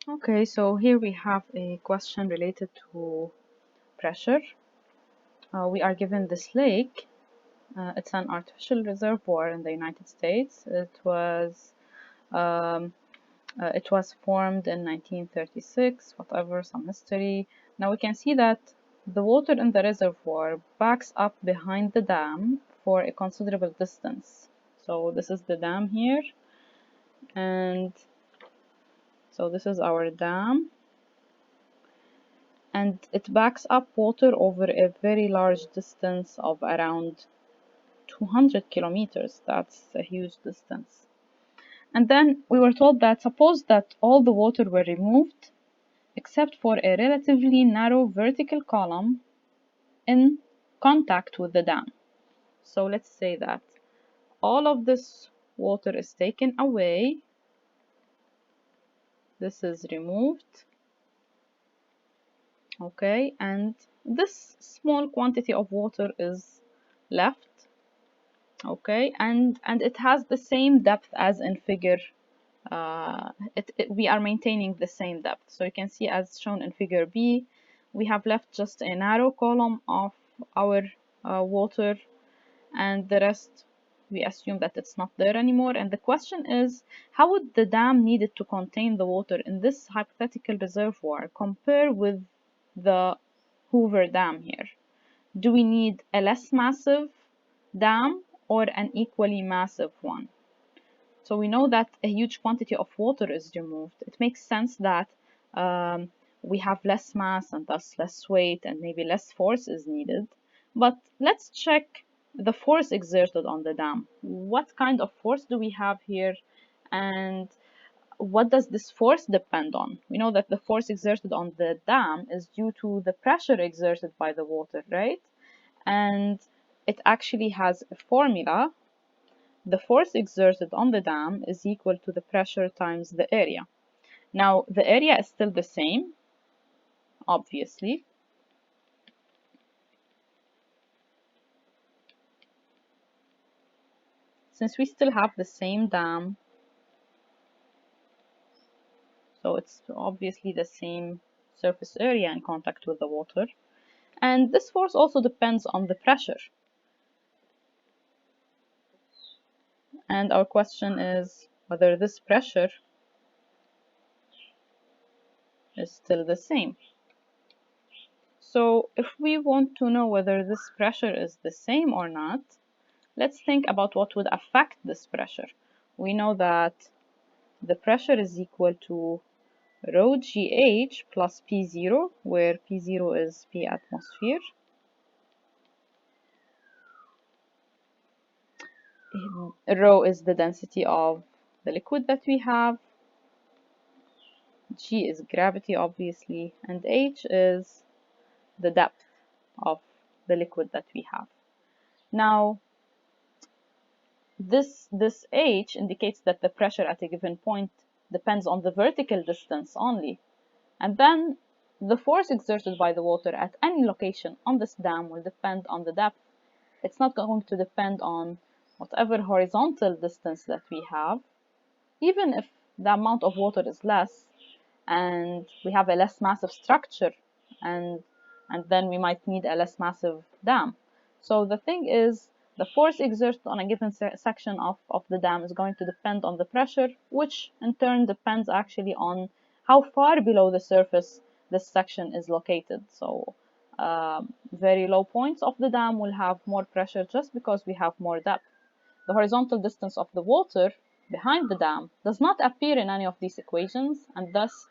Okay, so here we have a question related to pressure. We are given this lake. It's an artificial reservoir in the United States. Um, it was formed in 1936, whatever, some history. Now we can see that the water in the reservoir backs up behind the dam for a considerable distance. So this is the dam here, and so this is our dam, and it backs up water over a very large distance of around 200 kilometers. That's a huge distance. And then we were told that suppose that all the water were removed except for a relatively narrow vertical column in contact with the dam. So let's say that all of this water is taken away, this is removed, okay, and this small quantity of water is left, okay, and it has the same depth as in figure. We are maintaining the same depth. So you can see, as shown in figure B, we have left just a narrow column of our water, and the rest we assume that it's not there anymore. And the question is, how would the dam needed to contain the water in this hypothetical reservoir compare with the Hoover Dam here? Do we need a less massive dam or an equally massive one? So we know that a huge quantity of water is removed. It makes sense that we have less mass and thus less weight and maybe less force is needed. But let's check the force exerted on the dam. What kind of force do we have here, and what does this force depend on? We know that the force exerted on the dam is due to the pressure exerted by the water, right? And it actually has a formula. The force exerted on the dam is equal to the pressure times the area. Now, the area is still the same, obviously. Since we still have the same dam, so it's obviously the same surface area in contact with the water. And this force also depends on the pressure. And our question is whether this pressure is still the same. So if we want to know whether this pressure is the same or not, let's think about what would affect this pressure. We know that the pressure is equal to rho gh plus P0, where P0 is P atmosphere. Rho is the density of the liquid that we have. G is gravity, obviously, and H is the depth of the liquid that we have. Now, this H indicates that the pressure at a given point depends on the vertical distance only. And then the force exerted by the water at any location on this dam will depend on the depth. It's not going to depend on whatever horizontal distance that we have. Even if the amount of water is less and we have a less massive structure, and then we might need a less massive dam. So the thing is, the force exerted on a given section of the dam is going to depend on the pressure, which in turn depends actually on how far below the surface this section is located. So very low points of the dam will have more pressure just because we have more depth. The horizontal distance of the water behind the dam does not appear in any of these equations, and thus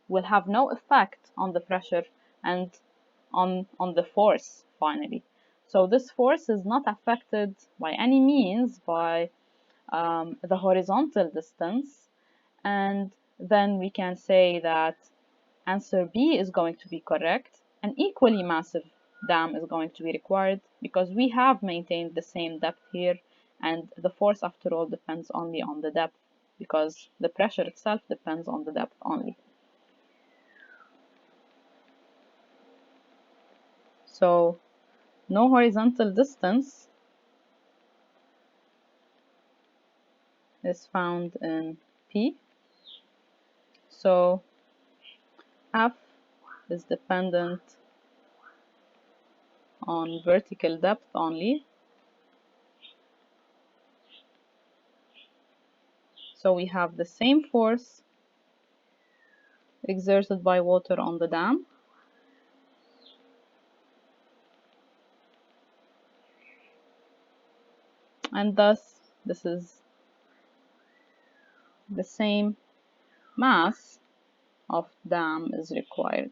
will have no effect on the pressure and on the force finally. So this force is not affected by any means by the horizontal distance, and then we can say that answer B is going to be correct. An equally massive dam is going to be required because we have maintained the same depth here, and the force after all depends only on the depth because the pressure itself depends on the depth only. So no horizontal distance is found in P. So F is dependent on vertical depth only. So we have the same force exerted by water on the dam, and thus this is the same mass of dam is required.